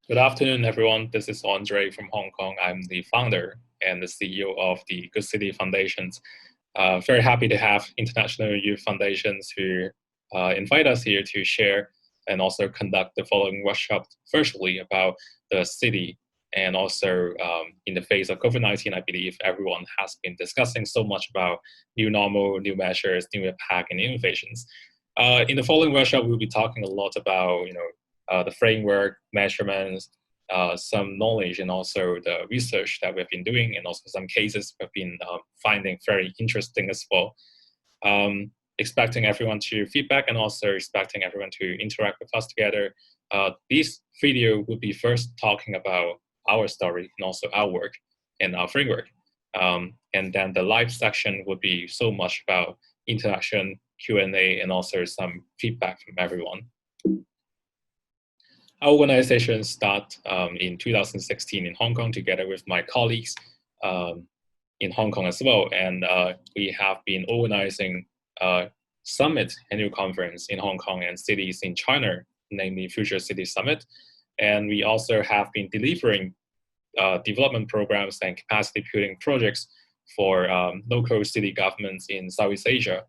Good afternoon, everyone. This is Andre from Hong Kong. I'm the founder and the CEO of the Good City Foundations. Very happy to have International Youth Foundations who invite us here to share and also conduct the following workshop virtually about the city. And also in the face of COVID-19, I believe everyone has been discussing so much about new normal, new measures, new impact, and innovations. In the following workshop, we'll be talking a lot about, the framework, measurements, some knowledge, and also the research that we've been doing, and also some cases we've been finding very interesting as well. Expecting everyone to feedback and also expecting everyone to interact with us together. This video will be first talking about our story and also our work and our framework. And then the live section would be so much about interaction, Q&A, and also some feedback from everyone. Our organization started in 2016 in Hong Kong together with my colleagues in Hong Kong as well. And we have been organizing summit annual conference in Hong Kong and cities in China, namely Future City Summit. And we also have been delivering development programs and capacity building projects for local city governments in Southeast Asia.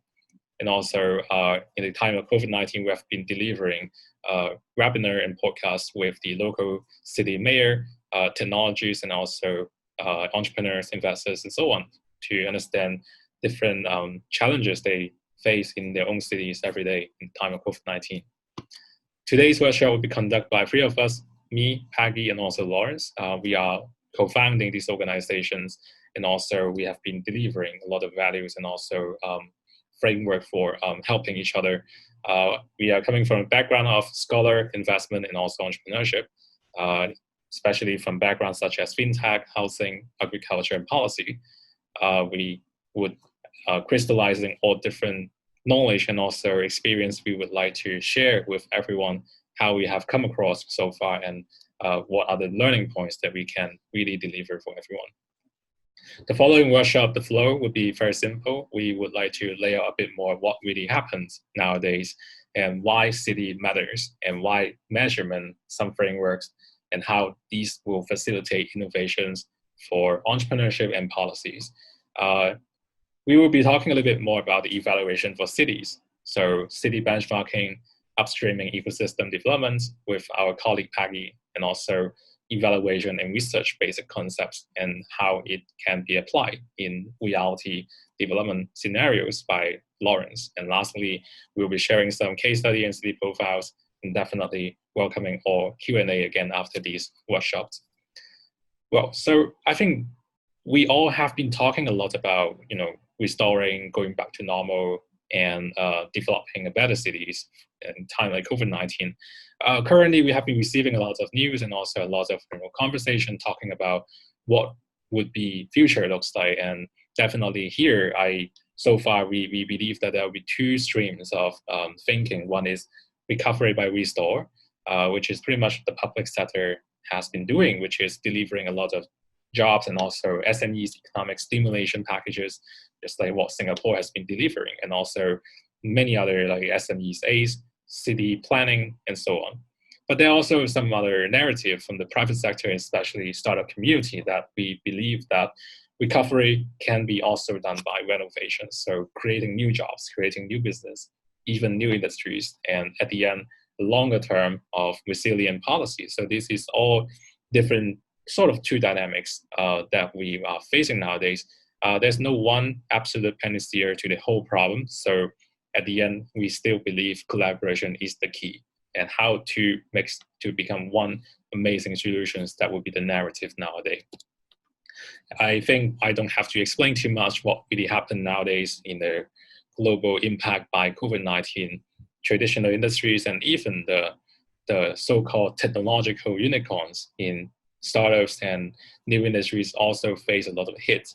And also in the time of COVID-19, we have been delivering webinar and podcasts with the local city mayor, technologies, and also entrepreneurs, investors, and so on to understand different challenges they face in their own cities every day in the time of COVID-19. Today's workshop will be conducted by three of us, me, Peggy, and also Lawrence. We are co-founding these organizations, and also we have been delivering a lot of values and also framework for helping each other. We are coming from a background of scholar, investment, and also entrepreneurship, especially from backgrounds such as fintech, housing, agriculture, and policy. We would crystallizing all different knowledge and also experience we would like to share with everyone how we have come across so far and what are the learning points that we can really deliver for everyone. The following workshop, the flow would be very simple. We would like to lay out a bit more what really happens nowadays and why city matters and why measurement, some frameworks, and how these will facilitate innovations for entrepreneurship and policies. We will be talking a little bit more about the evaluation for cities. So city benchmarking, upstreaming ecosystem developments with our colleague Peggy, and also evaluation and research basic concepts and how it can be applied in reality development scenarios by Lawrence. And lastly, we'll be sharing some case study and city profiles and definitely welcoming all Q&A again after these workshops. Well, so I think we all have been talking a lot about, restoring, going back to normal, and developing a better cities in time like COVID-19. Currently, we have been receiving a lot of news and also a lot of conversation talking about what would be future looks like. And definitely here, so far we believe that there will be two streams of thinking. One is recovery by restore, which is pretty much the public sector has been doing, which is delivering a lot of jobs and also SMEs economic stimulation packages, just like what Singapore has been delivering, and also many other like SMEs, A's, city planning, and so on. But there are also some other narrative from the private sector, especially startup community, that we believe that recovery can be also done by renovation. So creating new jobs, creating new business, even new industries, and at the end, the longer term of resilient policy. So this is all different sort of two dynamics that we are facing nowadays. There's no one absolute panacea to the whole problem. So at the end, we still believe collaboration is the key, and how to become one amazing solutions that will be the narrative nowadays. I think I don't have to explain too much what really happened nowadays in the global impact by COVID-19, traditional industries, and even the so-called technological unicorns in startups and new industries also face a lot of hits.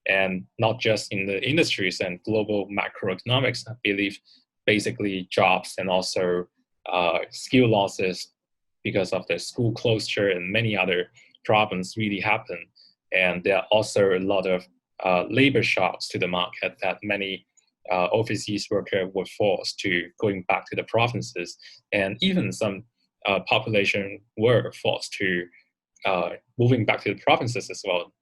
And not just in the industries and global macroeconomics, I believe basically jobs and also skill losses because of the school closure and many other problems really happen. And there are also a lot of labor shocks to the market that many overseas workers were forced to going back to the provinces, and even some population were forced to moving back to the provinces as well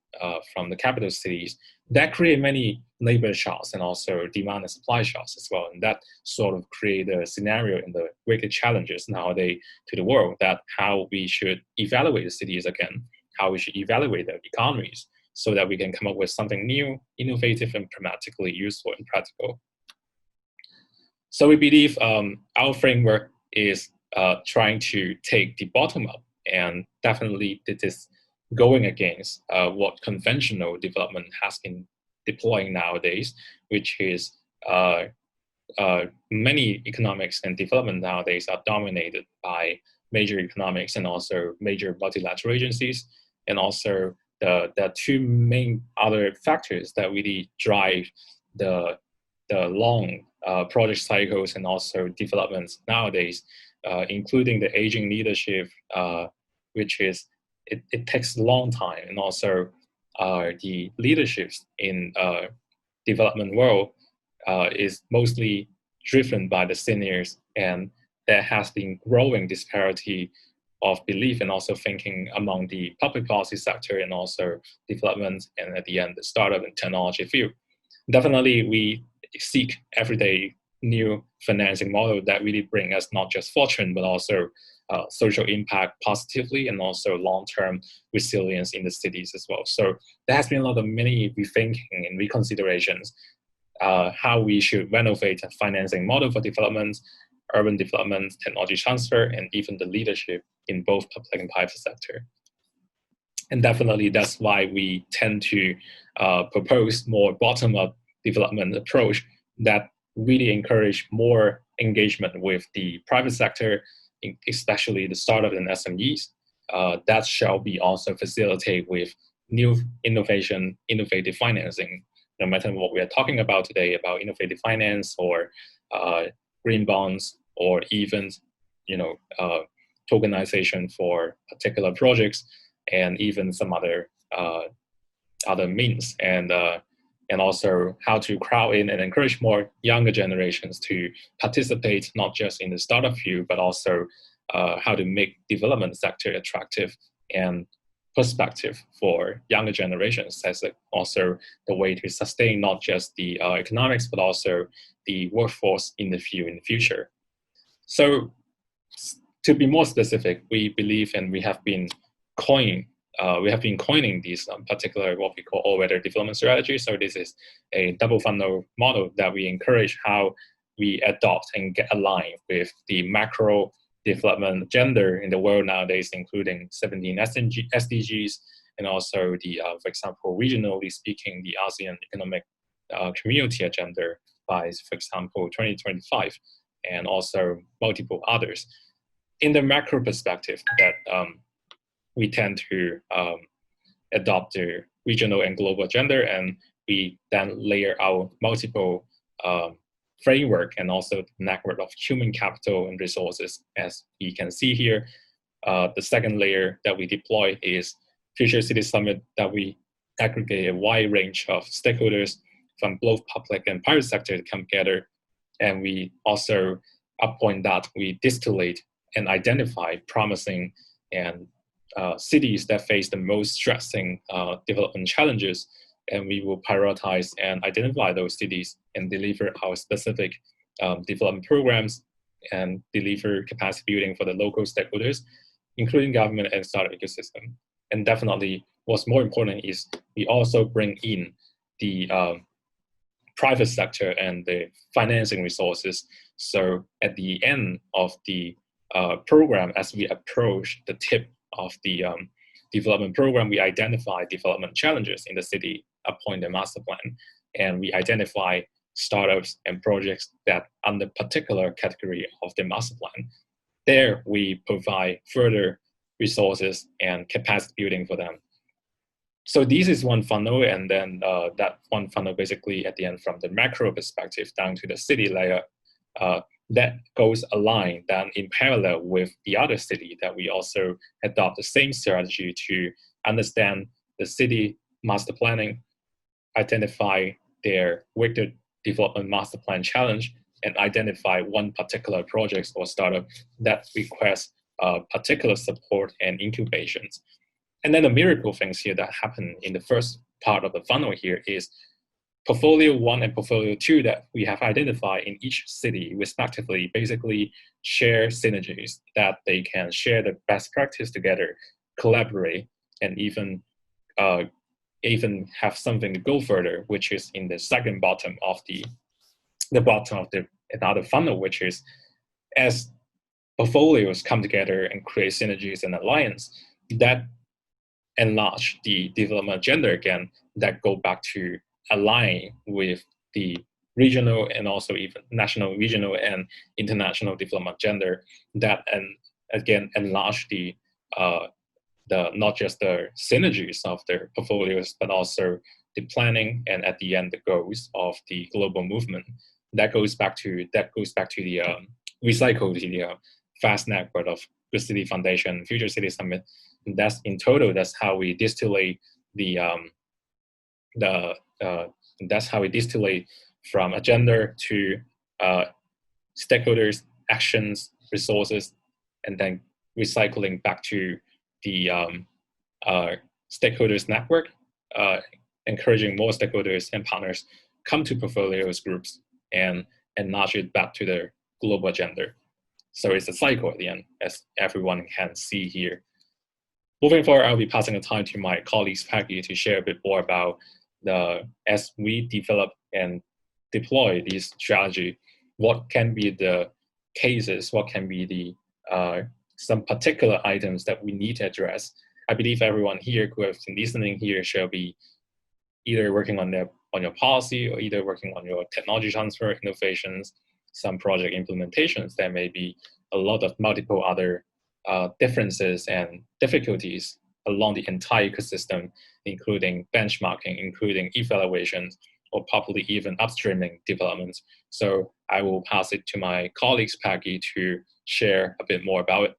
from the capital cities, that create many labor shocks and also demand and supply shocks as well. And that sort of create a scenario in the wicked challenges nowadays to the world, that how we should evaluate the cities again, how we should evaluate the economies, so that we can come up with something new, innovative, and pragmatically useful and practical. So we believe our framework is trying to take the bottom up, and definitely it is going against what conventional development has been deploying nowadays, which is many economics and development nowadays are dominated by major economics and also major multilateral agencies. And also the two main other factors that really drive the long project cycles and also developments nowadays, including the aging leadership, which is it takes a long time, and also the leaderships in development world is mostly driven by the seniors, and there has been growing disparity of belief and also thinking among the public policy sector and also development, and at the end the startup and technology field. Definitely we seek everyday new financing model that really bring us not just fortune but also social impact positively, and also long-term resilience in the cities as well. So there has been a lot of many rethinking and reconsiderations how we should renovate a financing model for development, urban development, technology transfer, and even the leadership in both public and private sector. And definitely that's why we tend to propose more bottom-up development approach that really encourage more engagement with the private sector, especially the startup and SMEs. That shall be also facilitate with new innovation, innovative financing. No matter what we are talking about today about innovative finance or green bonds, or even tokenization for particular projects, and even some other means, and also how to crowd in and encourage more younger generations to participate not just in the startup field, but also how to make development sector attractive and perspective for younger generations, as also the way to sustain not just the economics, but also the workforce in the field in the future. So to be more specific, we believe, and we have been coining these particular what we call all-weather development strategy. So this is a double funnel model that we encourage how we adopt and get aligned with the macro development agenda in the world nowadays, including 17 SDGs, and also the, for example, regionally speaking, the ASEAN Economic Community agenda by, for example, 2025, and also multiple others. In the macro perspective, that we tend to adopt the regional and global agenda, and we then layer our multiple framework and also network of human capital and resources. As we can see here, the second layer that we deploy is Future City Summit, that we aggregate a wide range of stakeholders from both public and private sector to come together. And we also, upon that, we distillate and identify promising and cities that face the most stressing development challenges, and we will prioritize and identify those cities and deliver our specific development programs and deliver capacity building for the local stakeholders, including government and startup ecosystem. And definitely what's more important is we also bring in the private sector and the financing resources. So at the end of the program, as we approach the tip of the development program, we identify development challenges in the city, appoint a master plan, and we identify startups and projects that under particular category of the master plan. There we provide further resources and capacity building for them. So this is one funnel, and then that one funnel basically at the end from the macro perspective down to the city layer, that goes aligned then in parallel with the other city that we also adopt the same strategy to understand the city master planning, identify their wicked development master plan challenge, and identify one particular project or startup that requests particular support and incubations. And then the miracle things here that happen in the first part of the funnel here is portfolio 1 and portfolio 2 that we have identified in each city respectively basically share synergies that they can share the best practice together, collaborate, and even have something to go further, which is in the second bottom of the bottom of the another funnel, which is as portfolios come together and create synergies and alliance that enlarge the development agenda again, that go back to align with the regional and also even national, regional, and international development agenda that again enlarge the not just the synergies of their portfolios, but also the planning and at the end the goals of the global movement. That goes back to the recycle the fast network of Good City Foundation, Future City Summit. And that's in total. That's how we distillate that's how we distillate from agenda to stakeholders, actions, resources, and then recycling back to the stakeholders network, encouraging more stakeholders and partners come to portfolios groups and enlarge it back to the global agenda. So it's a cycle at the end, as everyone can see here. Moving forward, I'll be passing the time to my colleagues, Peggy, to share a bit more about as we develop and deploy this strategy, what can be the cases, what can be the some particular items that we need to address. I believe everyone here who has been listening here shall be either working on your policy or either working on your technology transfer innovations, some project implementations. There may be a lot of multiple other differences and difficulties along the entire ecosystem, including benchmarking, including evaluations, or probably even upstreaming developments. So I will pass it to my colleagues, Peggy, to share a bit more about it.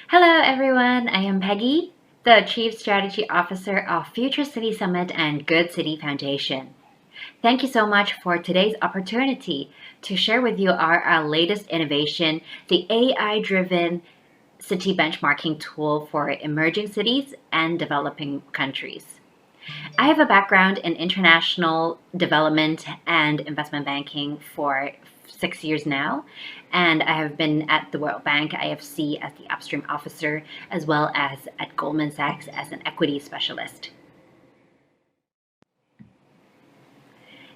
Hello, everyone. I am Peggy, the Chief Strategy Officer of Future City Summit and Good City Foundation. Thank you so much for today's opportunity to share with you our latest innovation, the AI-driven city benchmarking tool for emerging cities and developing countries. I have a background in international development and investment banking for 6 years now, and I have been at the World Bank IFC as the upstream officer, as well as at Goldman Sachs as an equity specialist.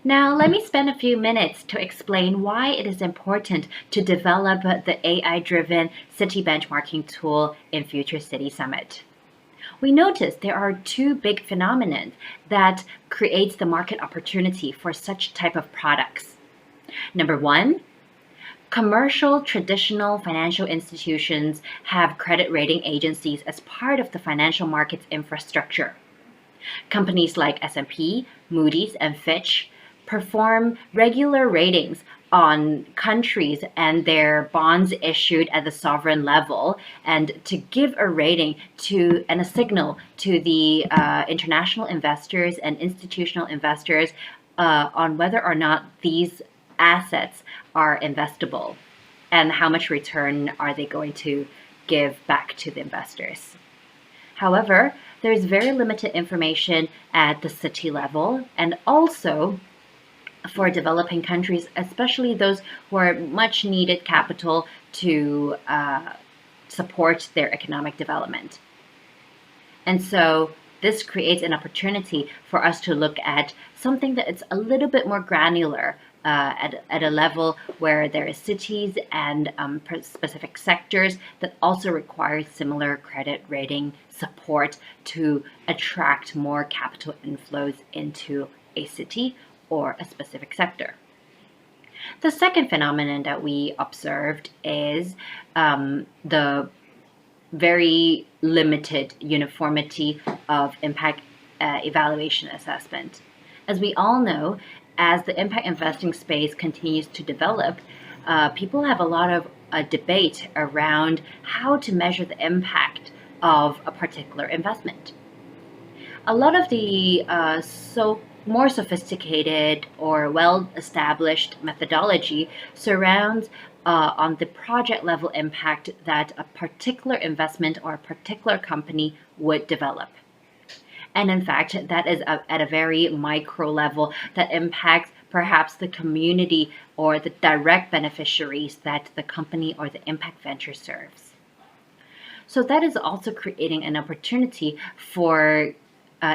Now, let me spend a few minutes to explain why it is important to develop the AI-driven city benchmarking tool in Future City Summit. We notice there are two big phenomena that creates the market opportunity for such type of products. Number one, commercial traditional financial institutions have credit rating agencies as part of the financial markets infrastructure. Companies like S&P, Moody's, and Fitch perform regular ratings on countries and their bonds issued at the sovereign level, and to give a rating to and a signal to the international investors and institutional investors on whether or not these assets are investable and how much return are they going to give back to the investors. However, there's very limited information at the city level, and also for developing countries, especially those who are much needed capital to support their economic development. And so this creates an opportunity for us to look at something that is a little bit more granular at a level where there is cities and specific sectors that also require similar credit rating support to attract more capital inflows into a city or a specific sector. The second phenomenon that we observed is the very limited uniformity of impact evaluation assessment. As we all know, as the impact investing space continues to develop, people have a lot of debate around how to measure the impact of a particular investment. A lot of the more sophisticated or well-established methodology surrounds on the project level impact that a particular investment or a particular company would develop. And in fact, that is at a very micro level that impacts perhaps the community or the direct beneficiaries that the company or the impact venture serves. So that is also creating an opportunity for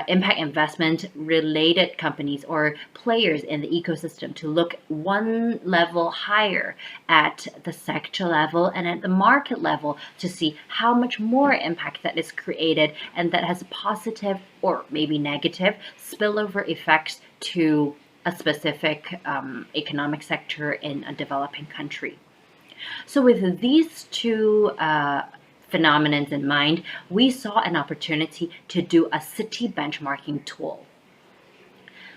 impact investment related companies or players in the ecosystem to look one level higher at the sector level and at the market level to see how much more impact that is created and that has positive or maybe negative spillover effects to a specific economic sector in a developing country. So with these two phenomenons in mind, we saw an opportunity to do a city benchmarking tool.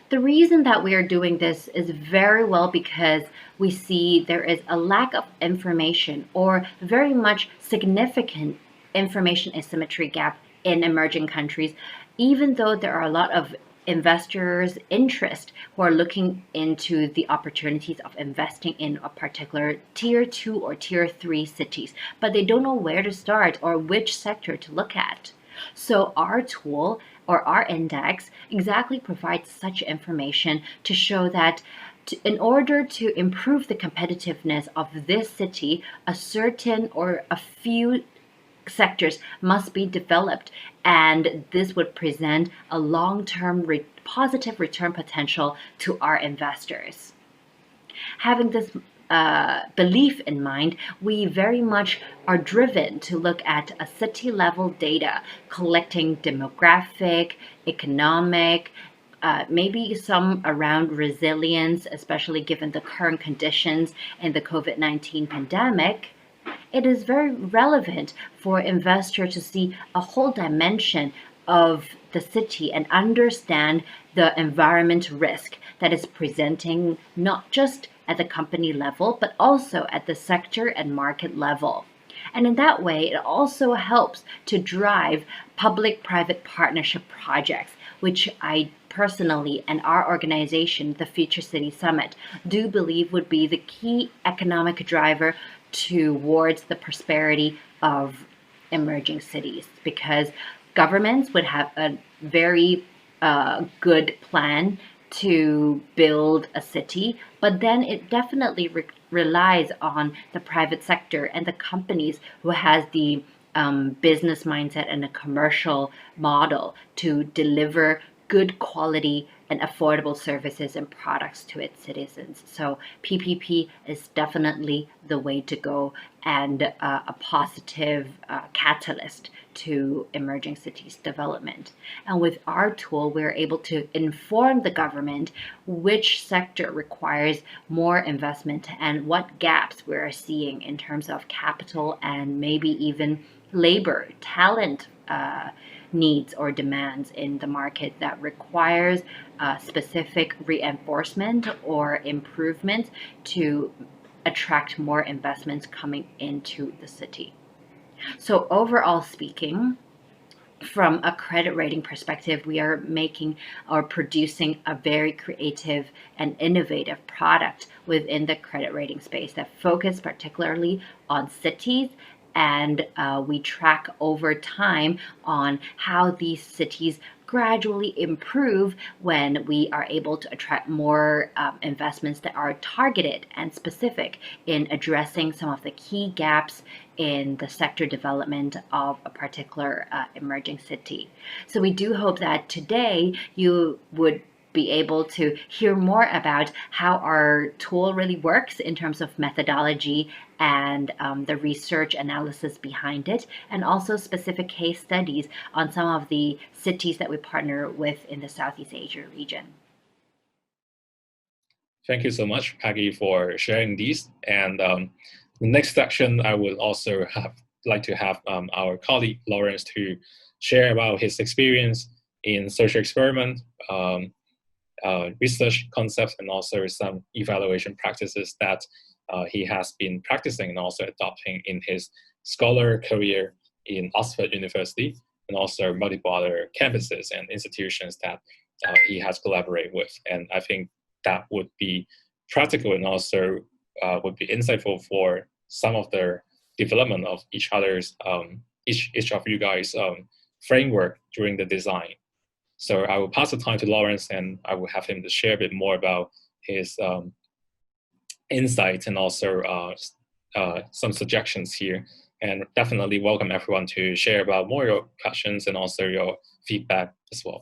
The reason that we are doing this is very well because we see there is a lack of information or very much significant information asymmetry gap in emerging countries, even though there are a lot of investors' interest who are looking into the opportunities of investing in a particular tier 2 or tier 3 cities, but they don't know where to start or which sector to look at. So our tool or our index exactly provides such information to show that in order to improve the competitiveness of this city, a certain or a few sectors must be developed, and this would present a long-term positive return potential to our investors. Having this belief in mind, we very much are driven to look at a city level data, collecting demographic, economic, maybe some around resilience, especially given the current conditions in the COVID-19 pandemic. It is very relevant for investors to see a whole dimension of the city and understand the environment risk that is presenting not just at the company level, but also at the sector and market level. And in that way, it also helps to drive public-private partnership projects, which I personally and our organization, the Future City Summit, do believe would be the key economic driver towards the prosperity of emerging cities, because governments would have a very good plan to build a city, but then it definitely relies on the private sector and the companies who has the business mindset and a commercial model to deliver good quality and affordable services and products to its citizens. So PPP is definitely the way to go and a positive catalyst to emerging cities development. And with our tool, we're able to inform the government which sector requires more investment and what gaps we're seeing in terms of capital and maybe even labor, talent needs or demands in the market that requires specific reinforcement or improvement to attract more investments coming into the city. So overall speaking, from a credit rating perspective, we are making or producing a very creative and innovative product within the credit rating space that focus particularly on cities, and we track over time on how these cities gradually improve when we are able to attract more investments that are targeted and specific in addressing some of the key gaps in the sector development of a particular emerging city. So we do hope that today you would be able to hear more about how our tool really works in terms of methodology and the research analysis behind it, and also specific case studies on some of the cities that we partner with in the Southeast Asia region. Thank you so much, Peggy, for sharing these. And the next section, I would also like to have our colleague Lawrence to share about his experience in social experiment, research concepts, and also some evaluation practices that he has been practicing and also adopting in his scholar career in Oxford University, and also multiple other campuses and institutions that he has collaborated with. And I think that would be practical and also would be insightful for some of the development of each other's each of you guys framework during the design. So I will pass the time to Lawrence, and I will have him to share a bit more about his insights and also some suggestions here. And definitely welcome everyone to share about more your questions and also your feedback as well.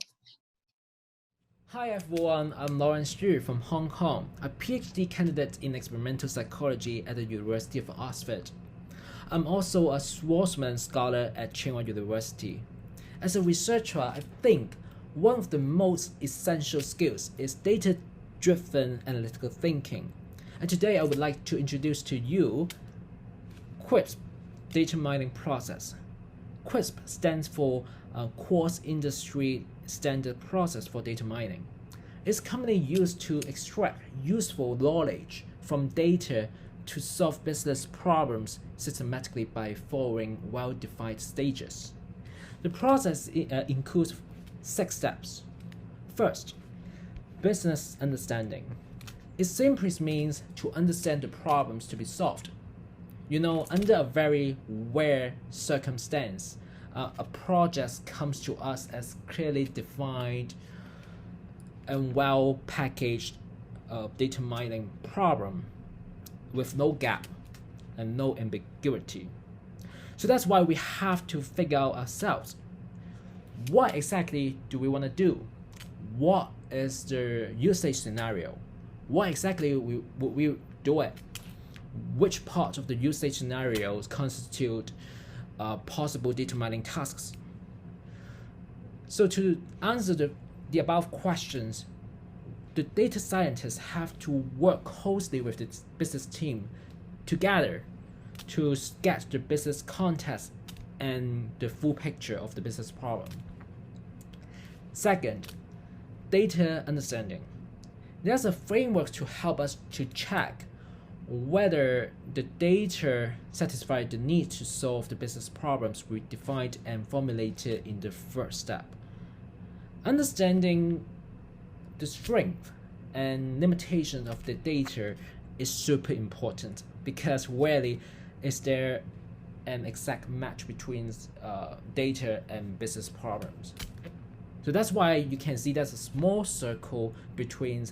Hi everyone, I'm Lawrence Yu from Hong Kong, a PhD candidate in experimental psychology at the University of Oxford. I'm also a Schwarzman scholar at Tsinghua University. As a researcher, I think one of the most essential skills is data-driven analytical thinking. And today I would like to introduce to you QUISP, data mining process. QUISP stands for Quartz Industry Standard Process for Data Mining. It's commonly used to extract useful knowledge from data to solve business problems systematically by following well-defined stages. The process includes 6 steps. First, business understanding. It simply means to understand the problems to be solved. Under a very rare circumstance, a project comes to us as clearly defined and well-packaged data mining problem with no gap and no ambiguity. So that's why we have to figure out ourselves, what exactly do we want to do? What is the usage scenario? What exactly would we do it? Which part of the usage scenarios constitute possible data mining tasks? So to answer the above questions, the data scientists have to work closely with the business team together to sketch the business context and the full picture of the business problem. Second, data understanding. There's a framework to help us to check whether the data satisfy the need to solve the business problems we defined and formulated in the first step. Understanding the strength and limitation of the data is super important, because rarely is there an exact match between data and business problems. So that's why you can see there's a small circle between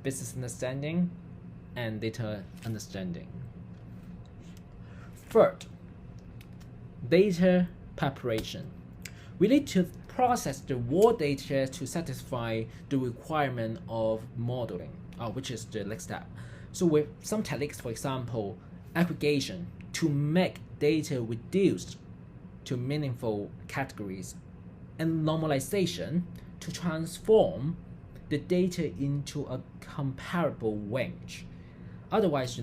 business understanding and data understanding. Third, data preparation. We need to process the raw data to satisfy the requirement of modeling, which is the next step. So with some techniques, for example, aggregation to make data reduced to meaningful categories, and normalization to transform the data into a comparable range. Otherwise,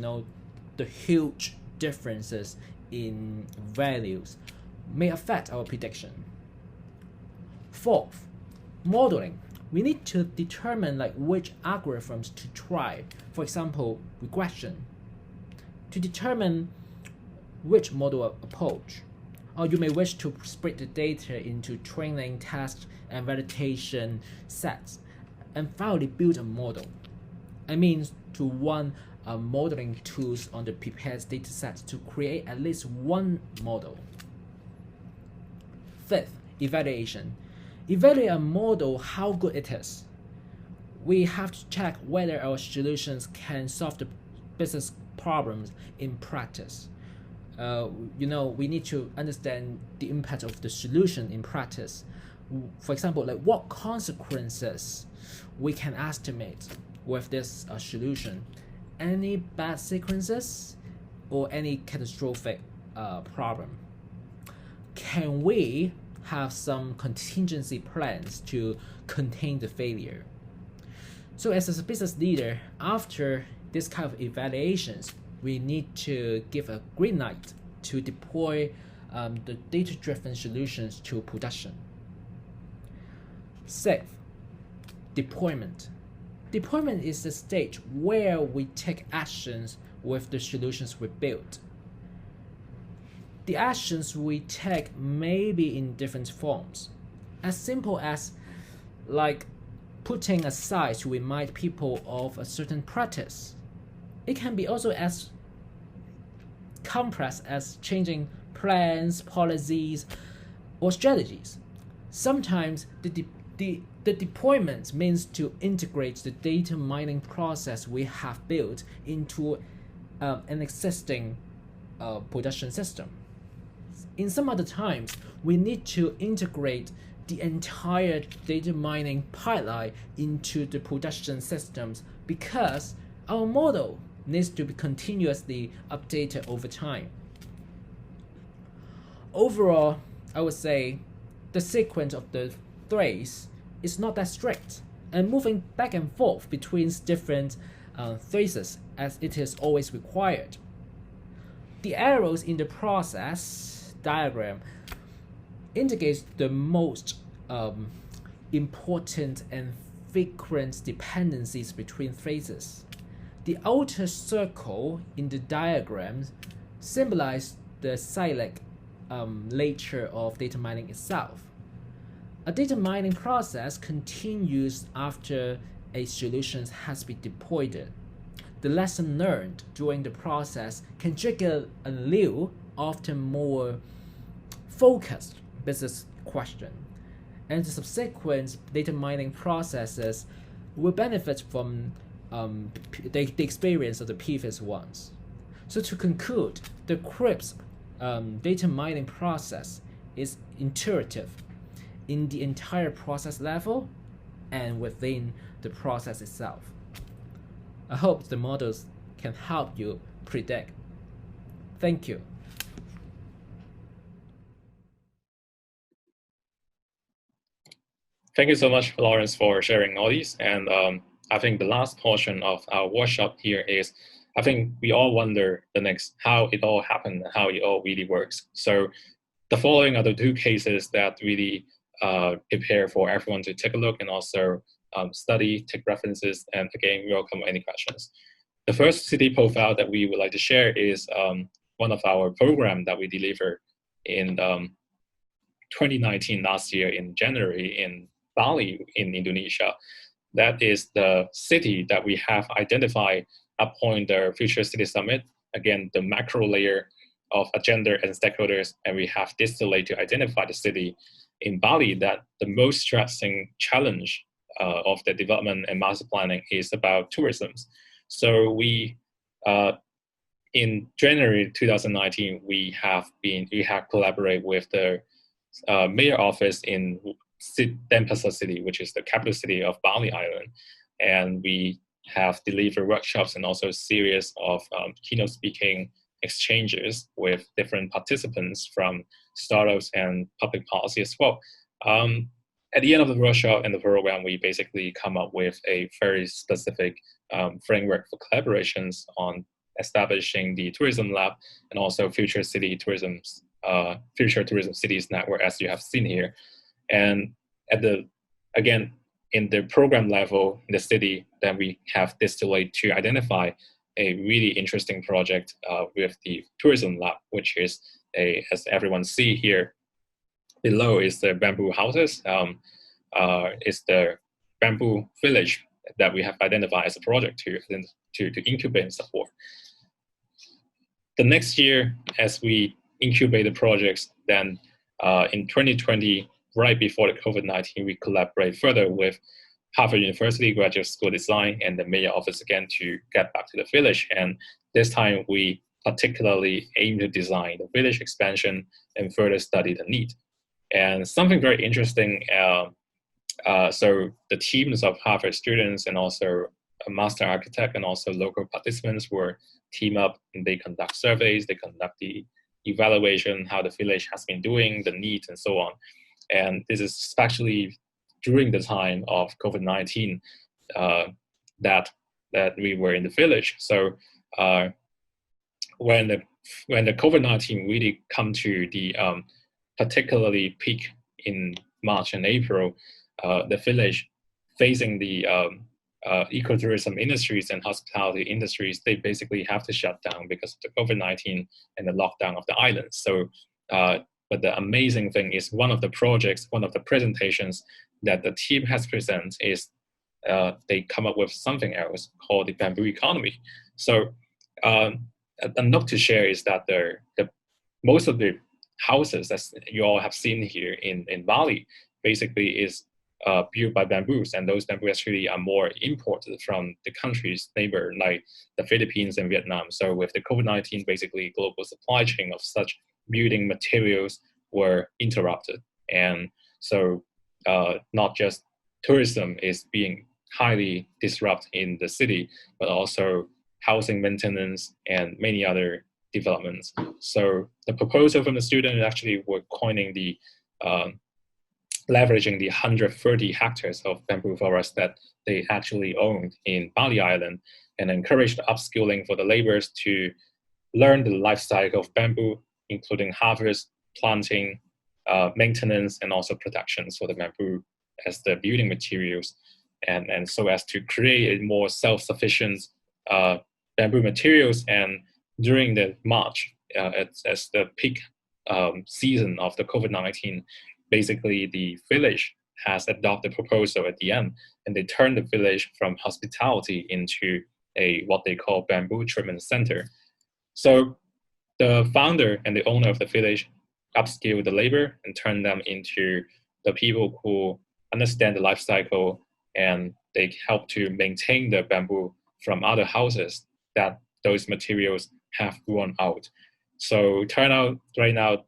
the huge differences in values may affect our prediction. Fourth, modeling. We need to determine which algorithms to try. For example, regression. To determine which model approach. Or you may wish to split the data into training, test, and validation sets, and finally build a model. I mean, to run modeling tools on the prepared dataset to create at least one model. Fifth, evaluation. Evaluate a model how good it is. We have to check whether our solutions can solve the business problems in practice. We need to understand the impact of the solution in practice. For example, what consequences we can estimate with this solution. Any bad sequences or any catastrophic problem. Can we have some contingency plans to contain the failure? So as a business leader, after this kind of evaluations, we need to give a green light to deploy the data-driven solutions to production. Sixth, deployment. Deployment is the stage where we take actions with the solutions we built. The actions we take may be in different forms, as simple as putting a sign to remind people of a certain practice, It can be also as complex as changing plans, policies, or strategies. Sometimes the deployment means to integrate the data mining process we have built into an existing production system. In some other times, we need to integrate the entire data mining pipeline into the production systems because our model needs to be continuously updated over time. Overall, I would say the sequence of the threads is not that strict, and moving back and forth between different threads as it is always required. The arrows in the process diagram indicates the most important and frequent dependencies between phrases. The outer circle in the diagram symbolizes the cyclic nature of data mining itself. A data mining process continues after a solution has been deployed. The lesson learned during the process can trigger a new, often more focused business question, and the subsequent data mining processes will benefit from the experience of the previous ones. So to conclude, the Crypt's data mining process is intuitive in the entire process level and within the process itself. I hope the models can help you predict. Thank you. Thank you so much, Lawrence, for sharing all these. And I think the last portion of our workshop here is, I think we all wonder the next, how it all happened, how it all really works. So the following are the two cases that really prepare for everyone to take a look and also study, take references, and again, welcome any questions. The first city profile that we would like to share is one of our program that we delivered in 2019, last year in January in Bali in Indonesia. That is the city that we have identified upon the Future City Summit. Again, the macro layer of agenda and stakeholders, and we have distilled to identify the city in Bali that the most stressing challenge of the development and master planning is about tourism. So we, in January 2019, we have collaborated with the mayor office in Denpasar City, which is the capital city of Bali Island, and we have delivered workshops and also a series of keynote speaking exchanges with different participants from startups and public policy as well. At the end of the workshop and the program, we basically come up with a very specific framework for collaborations on establishing the tourism lab and also future tourism cities network, as you have seen here. And again, in the program level in the city, then we have distilled to identify a really interesting project with the tourism lab, which is as everyone see here below, is the bamboo houses. Is the bamboo village that we have identified as a project to incubate and support. The next year, as we incubate the projects, then in 2020, right before the COVID-19, we collaborate further with Harvard University Graduate School Design and the mayor office again to get back to the village. And this time we particularly aim to design the village expansion and further study the need. And something very interesting, so the teams of Harvard students and also a master architect and also local participants were team up, and they conduct surveys, they conduct the evaluation, how the village has been doing, the needs and so on. And this is especially during the time of COVID-19 that we were in the village. So when the COVID-19 really come to the particularly peak in March and April, the village facing the ecotourism industries and hospitality industries, they basically have to shut down because of the COVID-19 and the lockdown of the island. So, but the amazing thing is one of the projects, one of the presentations that the team has presented is they come up with something else called the bamboo economy. So a note to share is that most of the houses that you all have seen here in Bali basically is built by bamboos, and those bamboo actually are more imported from the country's neighbor, like the Philippines and Vietnam. So with the COVID-19, basically global supply chain of such building materials were interrupted, and so not just tourism is being highly disrupted in the city, but also housing maintenance and many other developments. So the proposal from the student actually were coining the leveraging the 130 hectares of bamboo forest that they actually owned in Bali Island, and encourage the upskilling for the laborers to learn the life cycle of bamboo, including harvest, planting, maintenance, and also protections for the bamboo as the building materials, and so as to create a more self-sufficient bamboo materials. And during the March, as the peak season of the COVID-19, basically the village has adopted a proposal at the end, and they turned the village from hospitality into what they call bamboo treatment center. So the founder and the owner of the village upskill the labor and turn them into the people who understand the life cycle, and they help to maintain the bamboo from other houses that those materials have grown out. So turn out right now,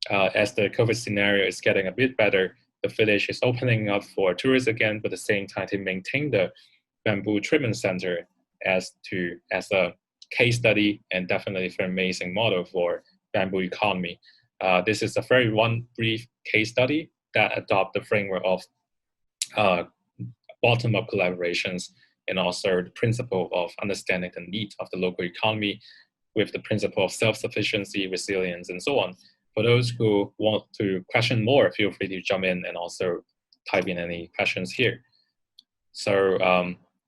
as the COVID scenario is getting a bit better, the village is opening up for tourists again, but at the same time to maintain the bamboo treatment center as a case study, and definitely an amazing model for bamboo economy. This is a very brief case study that adopt the framework of bottom-up collaborations, and also the principle of understanding the need of the local economy with the principle of self-sufficiency, resilience, and so on. For those who want to question more, feel free to jump in and also type in any questions here. So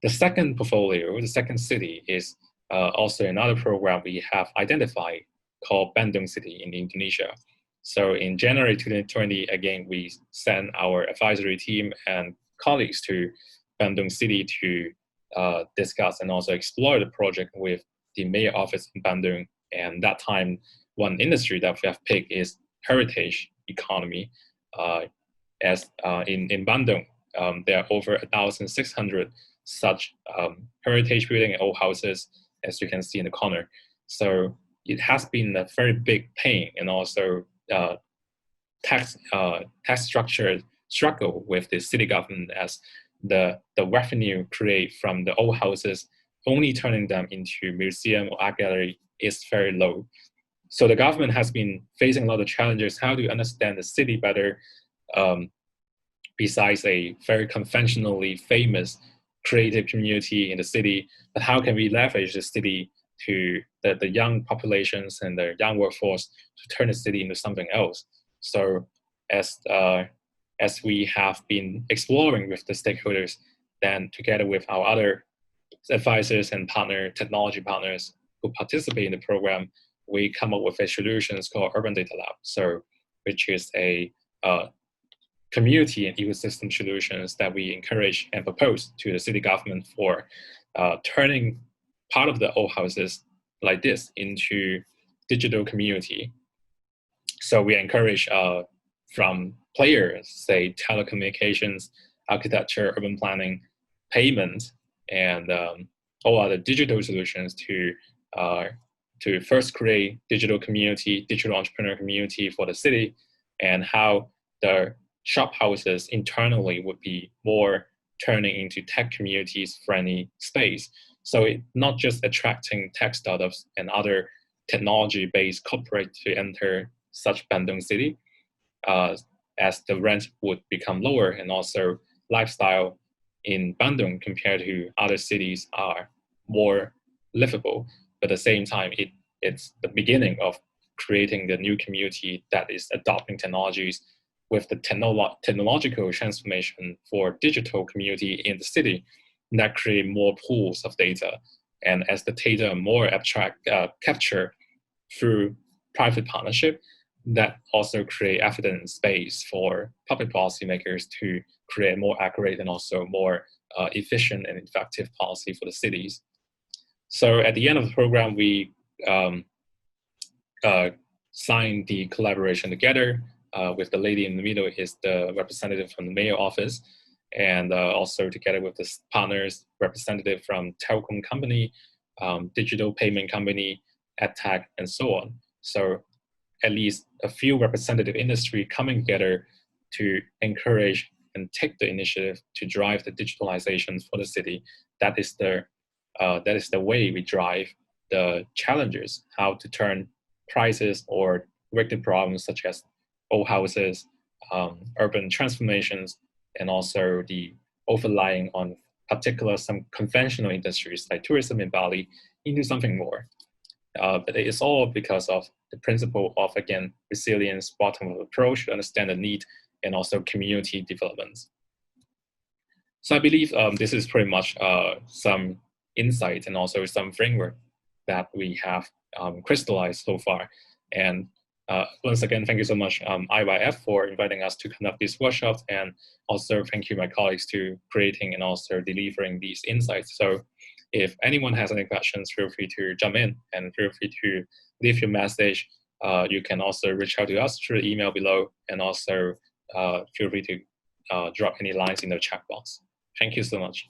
the second portfolio, the second city, is also another program we have identified called Bandung City in Indonesia. So in January 2020, again, we sent our advisory team and colleagues to Bandung City to discuss and also explore the project with the mayor office in Bandung. And that time, one industry that we have picked is heritage economy. In Bandung, there are over 1,600 such heritage building and old houses, as you can see in the corner. So it has been a very big pain, and also tax structure struggle with the city government, as the revenue created from the old houses, only turning them into museum or art gallery, is very low. So the government has been facing a lot of challenges. How do you understand the city better, besides a very conventionally famous creative community in the city, but how can we leverage the city to the young populations and the young workforce to turn the city into something else? So as we have been exploring with the stakeholders, then together with our other advisors and technology partners who participate in the program, we come up with a solution called Urban Data Lab, so which is a community and ecosystem solutions that we encourage and propose to the city government for turning part of the old houses like this into digital community. So we encourage from players, say telecommunications, architecture, urban planning, payment, and all other digital solutions to first create digital community, digital entrepreneur community for the city, and how the shop houses internally would be more turning into tech communities friendly space. So it not just attracting tech startups and other technology-based corporate to enter such Bandung City, as the rent would become lower, and also lifestyle in Bandung compared to other cities are more livable. But at the same time, it's the beginning of creating the new community that is adopting technologies with the technological transformation for digital community in the city that create more pools of data. And as the data more abstract capture through private partnership, that also create evidence space for public policymakers to create more accurate and also more efficient and effective policy for the cities. So at the end of the program, we signed the collaboration together with the lady in the middle is the representative from the mayor office, and also together with the partners, representative from telecom company, digital payment company, edtech, and so on. So at least a few representative industry coming together to encourage and take the initiative to drive the digitalization for the city. That is the way we drive the challenges, how to turn crises or wicked problems such as old houses, urban transformations, and also the overlying on particular some conventional industries like tourism in Bali into something more. But it's all because of the principle of, again, resilience, bottom-up approach to understand the need, and also community development. So I believe this is pretty much some insight and also some framework that we have crystallized so far. And once again, thank you so much, IYF, for inviting us to conduct these workshops, and also thank you, my colleagues, to creating and also delivering these insights. So if anyone has any questions, feel free to jump in and feel free to leave your message. You can also reach out to us through the email below, and also feel free to drop any lines in the chat box. Thank you so much.